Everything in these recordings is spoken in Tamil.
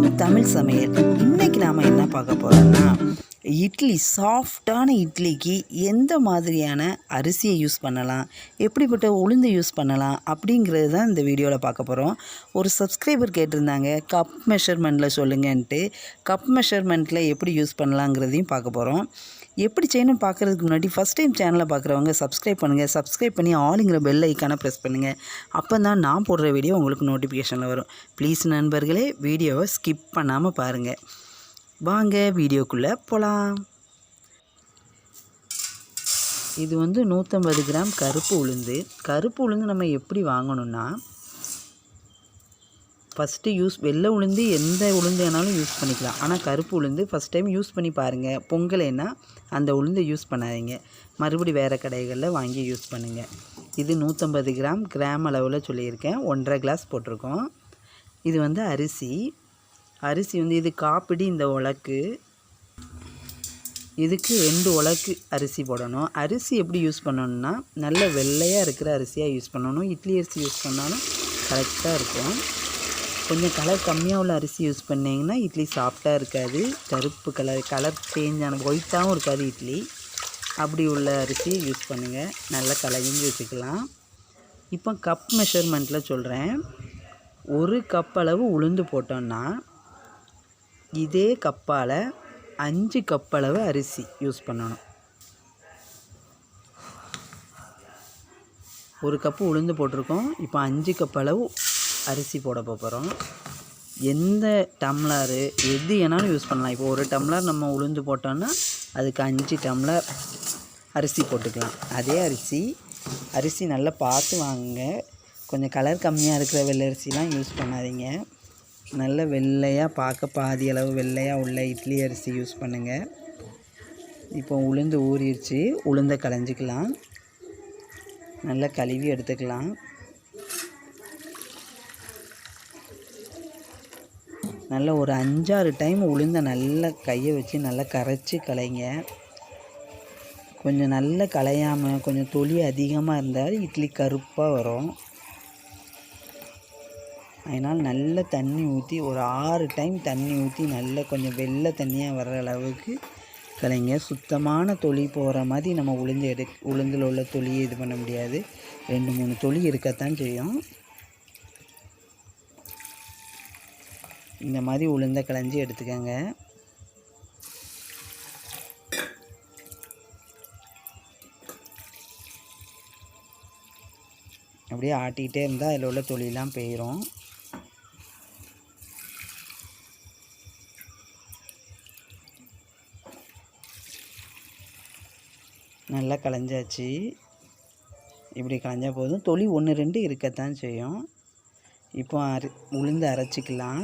டு தமிழ் சமையல். இன்றைக்கி நாம் என்ன பார்க்க போகிறோம்னா, இட்லி சாஃப்டான இட்லிக்கு எந்த மாதிரியான அரிசியை யூஸ் பண்ணலாம், எப்படிப்பட்ட உளுந்து யூஸ் பண்ணலாம் அப்படிங்கிறது தான் இந்த வீடியோவில் பார்க்க போகிறோம். ஒரு சப்ஸ்கிரைபர் கேட்டிருந்தாங்க கப் மெஷர்மெண்ட்டில் சொல்லுங்கன்ட்டு. கப் மெஷர்மெண்ட்டில் எப்படி யூஸ் பண்ணலாங்கிறதையும் பார்க்க போகிறோம். எப்படி செய்யணும் பார்க்குறதுக்கு முன்னாடி ஃபஸ்ட் டைம் சேனலை பார்க்குறவங்க சப்ஸ்கிரைப் பண்ணுங்கள். சப்ஸ்கிரைப் பண்ணி ஆளுங்கிற பெல் ஐக்கானை ப்ரெஸ் பண்ணுங்கள். அப்போ தான் நான் போடுற வீடியோ உங்களுக்கு நோட்டிஃபிகேஷனில் வரும். ப்ளீஸ் நண்பர்களே, வீடியோவை ஸ்கிப் பண்ணாமல் பாருங்கள். வாங்க வீடியோக்குள்ளே போகலாம். இது 150 கிராம் கருப்பு உளுந்து. கருப்பு உளுந்து நம்ம எப்படி வாங்கணும்னா, ஃபஸ்ட்டு வெள்ளை உளுந்து எந்த உளுந்து வேணாலும் யூஸ் பண்ணிக்கலாம். ஆனால் கருப்பு உளுந்து ஃபஸ்ட் டைம் யூஸ் பண்ணி பாருங்கள். பொங்கலைன்னா அந்த உளுந்து யூஸ் பண்ணாதீங்க. மறுபடி வேறு கடைகளில் வாங்கி யூஸ் பண்ணுங்கள். இது 150 கிராம் அளவில் சொல்லியிருக்கேன். 1.5 கிளாஸ் போட்டிருக்கோம். இது அரிசி இது காப்பிடி. இந்த உலக்கு இதுக்கு 2 உலக்கு அரிசி போடணும். அரிசி எப்படி யூஸ் பண்ணணும்னா, நல்ல வெள்ளையாக இருக்கிற அரிசியாக யூஸ் பண்ணணும். இட்லி அரிசி யூஸ் பண்ணாலும் கரெக்டாக இருக்கும். கொஞ்சம் கலர் கம்மியாக உள்ள அரிசி யூஸ் பண்ணிங்கன்னா இட்லி சாஃப்டாக இருக்காது. கருப்பு கலர் சேஞ்ச் ஆன ஒயிட்டாகவும் இருக்காது இட்லி. அப்படி உள்ள அரிசியை யூஸ் பண்ணுங்கள். நல்லா கலங்கி வச்சுக்கலாம். இப்போ கப் மெஷர்மெண்ட்டில் சொல்கிறேன். 1 கப் அளவு உளுந்து போட்டோன்னா இதே கப்பால் 5 கப் அளவு அரிசி யூஸ் பண்ணணும். 1 கப்பு உளுந்து போட்டிருக்கோம். இப்போ 5 கப் அளவு அரிசி போட போகிறோம். எந்த டம்ளரு எது வேணாலும் யூஸ் பண்ணலாம். இப்போ 1 டம்ளர் நம்ம உளுந்து போட்டோன்னா அதுக்கு 5 டம்ளர் அரிசி போட்டுக்கலாம். அதே அரிசி நல்லா பார்த்து வாங்குங்க. கொஞ்சம் கலர் கம்மியாக இருக்கிற வெள்ளை அரிசிலாம் யூஸ் பண்ணாதீங்க. நல்ல வெள்ளையாக பார்க்க பாதி அளவு வெள்ளையாக உள்ள இட்லி அரிசி யூஸ் பண்ணுங்கள். இப்போ உளுந்து ஊறிடுச்சு. உளுந்தை களைஞ்சிக்கலாம். நல்லா கழுவி எடுத்துக்கலாம். நல்லா ஒரு 5-6 டைம் உளுந்த நல்லா கையை வச்சு நல்லா கரைச்சி களைங்க. கொஞ்சம் நல்லா களையாமல் கொஞ்சம் தொளி அதிகமாக இருந்தால் இட்லி கருப்பாக வரும். அதனால் நல்ல தண்ணி ஊற்றி ஒரு 6 டைம் தண்ணி ஊற்றி நல்லா கொஞ்சம் வெள்ளை தண்ணியாக வர்ற அளவுக்கு களைங்க. சுத்தமான தொளி போகிற மாதிரி நம்ம உளுந்தில் உள்ள தொலியை இது பண்ண முடியாது. 2-3 தொளி இருக்கத்தான் செய்யும். இந்த மாதிரி உளுந்த களைஞ்சி எடுத்துக்கோங்க. அப்படியே ஆட்டிக்கிட்டே இருந்தால் அதில் உள்ள தொலியெலாம் போயிடும். நல்லா களைஞ்சாச்சு. இப்படி களைஞ்சா போதும். தொலி 1-2 இருக்கத்தான் செய்யும். இப்போ உளுந்து அரைச்சிக்கலாம்.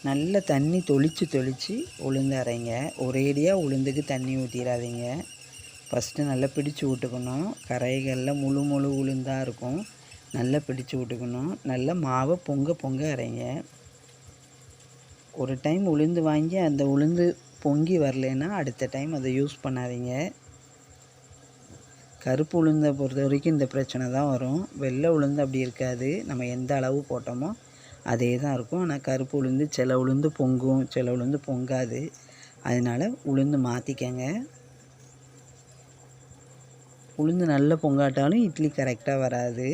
நல்ல தண்ணி தொளித்து உளுந்து அரைங்க. ஒரேடியாக உளுந்துக்கு தண்ணி ஊற்றிடாதீங்க. ஃபஸ்ட்டு நல்லா பிடிச்சி விட்டுக்கணும். கரைகளில் முழு உளுந்தாக இருக்கும். நல்லா பிடிச்சி விட்டுக்கணும். நல்லா மாவை பொங்க அரைங்க. ஒரு டைம் உளுந்து வாங்கி அந்த உளுந்து பொங்கி வரலைன்னா அடுத்த டைம் அதை யூஸ் பண்ணாதீங்க. கருப்பு உளுந்தை பொறுத்த வரைக்கும் இந்த பிரச்சனை தான் வரும். வெள்ளை உளுந்து அப்படி இருக்காது. நம்ம எந்த அளவு போட்டோமோ அதே தான் இருக்கும். ஆனால் கருப்பு உளுந்து சில உளுந்து பொங்கும், சில உளுந்து பொங்காது. அதனால் உளுந்து மாற்றிக்கங்க. உளுந்து நல்லா பொங்காட்டாலும் இட்லி கரெக்டாக வராது.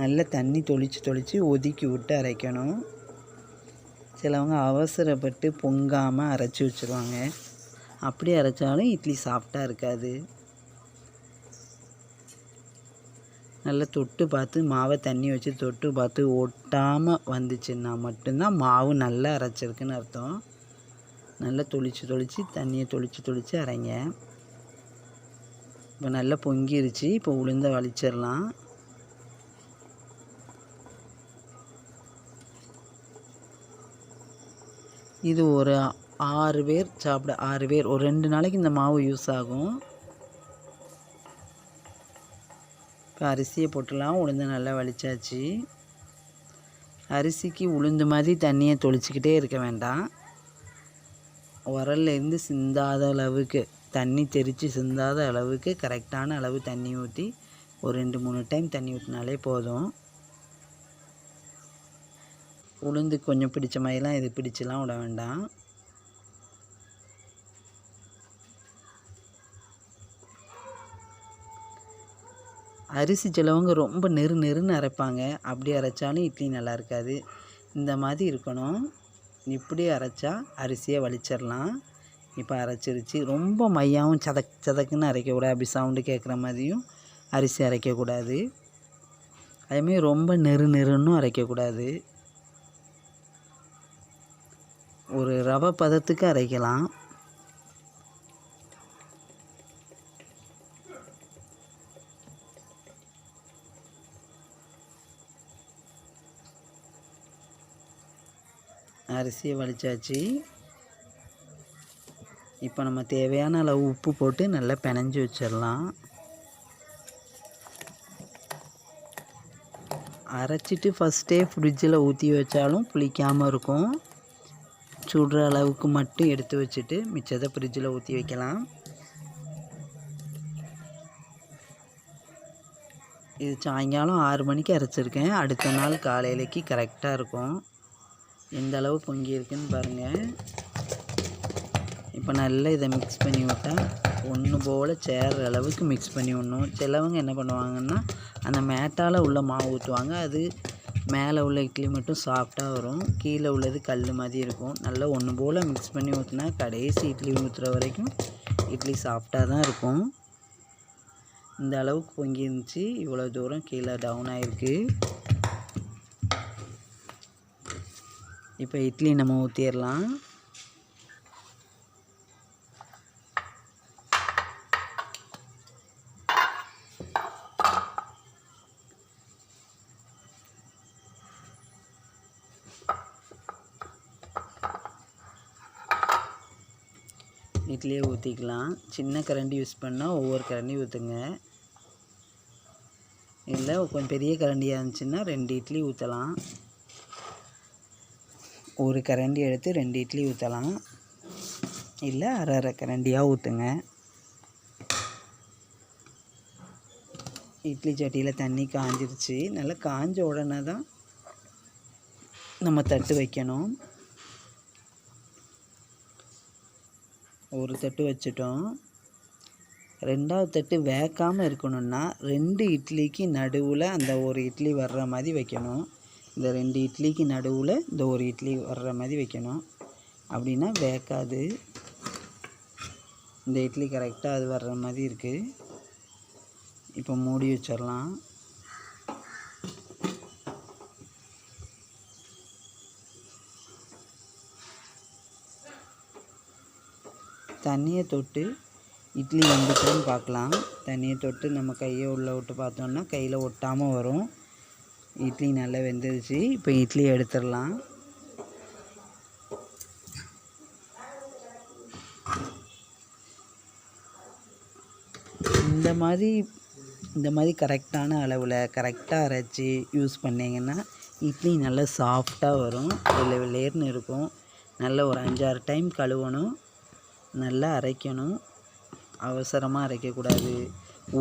நல்ல தண்ணி தொளித்து ஒதுக்கி விட்டு அரைக்கணும். சிலவங்க அவசரப்பட்டு பொங்காமல் அரைச்சி வச்சுருவாங்க. அப்படி அரைச்சாலும் இட்லி சாஃப்டாக இருக்காது. நல்லா தொட்டு பார்த்து மாவை தண்ணி வச்சு தொட்டு பார்த்து ஒட்டாமல் வந்துச்சுன்னா மட்டும்தான் மாவு நல்லா அரைச்சிருக்குன்னு அர்த்தம். நல்லா தொளித்து தண்ணியை தொளித்து அரைங்க. இப்போ நல்லா பொங்கிருச்சு. இப்போ உளுந்த வலிச்சிடலாம். இது ஒரு 6 பேர் சாப்பிட 6 பேர் ஒரு 2 நாளைக்கு இந்த மாவு யூஸ் ஆகும். இப்போ அரிசியை போட்டுலாம். உளுந்து நல்லா வலிச்சாச்சு. அரிசிக்கு உளுந்து மாதிரி தண்ணியை தொளிச்சிக்கிட்டே இருக்க வேண்டாம். உரல்லேருந்து சிந்தாத அளவுக்கு தண்ணி தெரித்து சிந்தாத அளவுக்கு கரெக்டான அளவு தண்ணி ஊற்றி ஒரு 2-3 டைம் தண்ணி ஊற்றினாலே போதும். உளுந்து கொஞ்சம் பிடிச்ச மாதிரிலாம் இது பிடிச்சலாம் விட வேண்டாம். அரிசி சிலவங்க ரொம்ப நெருன்னு அரைப்பாங்க. அப்படி அரைச்சாலும் இட்லி நல்லா இருக்காது. இந்த மாதிரி இருக்கணும். இப்படி அரைச்சா அரிசியை வலிச்சிடலாம். இப்போ அரைச்சிருச்சு. ரொம்ப மையாவும் சதக்குன்னு அரைக்கக்கூடாது. அப்படி சவுண்டு கேட்குற மாதிரியும் அரிசி அரைக்கக்கூடாது. அதேமாரி ரொம்ப நெருன்னும் அரைக்கக்கூடாது. ஒரு ரவை பதத்துக்கு அரைக்கலாம். அரிசியை வலிச்சாச்சு. இப்போ நம்ம தேவையான அளவு உப்பு போட்டு நல்லா பிணைஞ்சி வச்சிடலாம். அரைச்சிட்டு ஃபஸ்ட்டே ஃப்ரிட்ஜில் ஊற்றி வச்சாலும் புளிக்காமல் இருக்கும். சுடுற அளவுக்கு மட்டும் எடுத்து வச்சுட்டு மிச்சத்தை ஃப்ரிட்ஜில் ஊற்றி வைக்கலாம். இது சாயங்காலம் 6 மணிக்கு அரைச்சிருக்கேன். அடுத்த நாள் காலையிலைக்கு கரெக்டாக இருக்கும். எந்த அளவு பொங்கி இருக்குன்னு பாருங்கள். இப்போ நல்லா இதை மிக்ஸ் பண்ணி விட்டால் ஒன்று போல் சேர்ற அளவுக்கு மிக்ஸ் பண்ணி விடணும். சிலவங்க என்ன பண்ணுவாங்கன்னா அந்த மேட்டால் உள்ள மாவு ஊற்றுவாங்க. அது மேலே உள்ள இட்லி மட்டும் சாஃப்டாக வரும். கீழே உள்ளது கல் மாதிரி இருக்கும். நல்லா ஒன்று போல் மிக்ஸ் பண்ணி ஊற்றினா கடைசி இட்லி ஊற்றுற வரைக்கும் இட்லி சாஃப்டாக தான் இருக்கும். இந்த அளவுக்கு பொங்கி இருந்துச்சு. இவ்வளோ தூரம் கீழே டவுன் ஆகிருக்கு. இப்போ இட்லி நம்ம ஊற்றிடலாம். இட்லியே ஊற்றிக்கலாம். சின்ன கரண்டி யூஸ் பண்ணால் ஒவ்வொரு கரண்டி ஊற்றுங்க. இல்லை கொஞ்சம் பெரிய கரண்டியாக இருந்துச்சுன்னா 2 இட்லி ஊற்றலாம். ஒரு கரண்டி எடுத்து 2 இட்லி ஊற்றலாம். இல்லை அரை கரண்டியாக ஊற்றுங்க. இட்லி சட்டியில் தண்ணி காஞ்சிருச்சு. நல்லா காஞ்ச உடனே தான் நம்ம தட்டு வைக்கணும். ஒரு தட்டு வச்சிட்டோம். 2வது தட்டு வேக்காமல் இருக்கணும்னா 2 இட்லிக்கு நடுவில் அந்த ஒரு இட்லி வர்ற மாதிரி வைக்கணும். இந்த 2 இட்லிக்கு நடுவில் இந்த ஒரு இட்லி வர்ற மாதிரி வைக்கணும். அப்படின்னா வேக்காது. இந்த இட்லி கரெக்டாக அது வர்ற மாதிரி இருக்குது. இப்போ மூடி வச்சிடலாம். தண்ணியை தொட்டு இட்லி வந்துட்டுன்னு பார்க்கலாம். தண்ணியை தொட்டு நம்ம கையை உள்ளே விட்டு பார்த்தோன்னா கையில் ஒட்டாமல் வரும். இட்லி நல்லா வெந்துருச்சு. இப்போ இட்லி எடுத்துடலாம். இந்த மாதிரி கரெக்டான அளவில் கரெக்டாக அரைச்சி யூஸ் பண்ணிங்கன்னா இட்லி நல்லா சாஃப்டாக வரும். வெள்ளேர்னு இருக்கும். நல்லா ஒரு 5-6 டைம் கழுவணும். நல்லா அரைக்கணும். அவசரமாக அரைக்கக்கூடாது.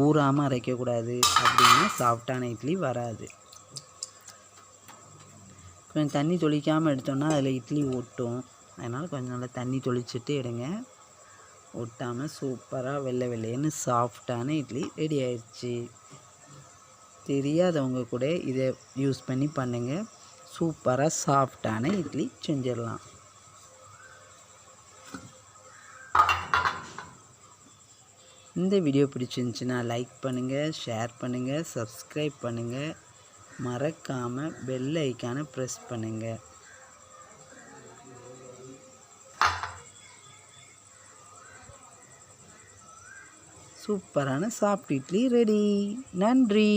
ஊறாமல் அரைக்கக்கூடாது. அப்படின்னா சாஃப்டான இட்லி வராது. கொஞ்சம் தண்ணி தொளிக்காமல் எடுத்தோன்னா அதில் இட்லி ஒட்டும். அதனால் கொஞ்சம் நல்லா தண்ணி தொளிச்சுட்டு எடுங்க. ஒட்டாமல் சூப்பராக வெள்ளைன்னு சாஃப்டான இட்லி ரெடி ஆயிடுச்சு. தெரியாதவங்க கூட இதை யூஸ் பண்ணி பண்ணுங்கள். சூப்பராக சாஃப்டான இட்லி செஞ்சிடலாம். இந்த வீடியோ பிடிச்சிருந்துச்சுன்னா லைக் பண்ணுங்கள், ஷேர் பண்ணுங்கள், சப்ஸ்கிரைப் பண்ணுங்கள். மறக்காமல் பெல் ஐக்கானை ப்ரெஸ் பண்ணுங்கள். சூப்பரான சாஃப்ட் இட்லி ரெடி. நன்றி.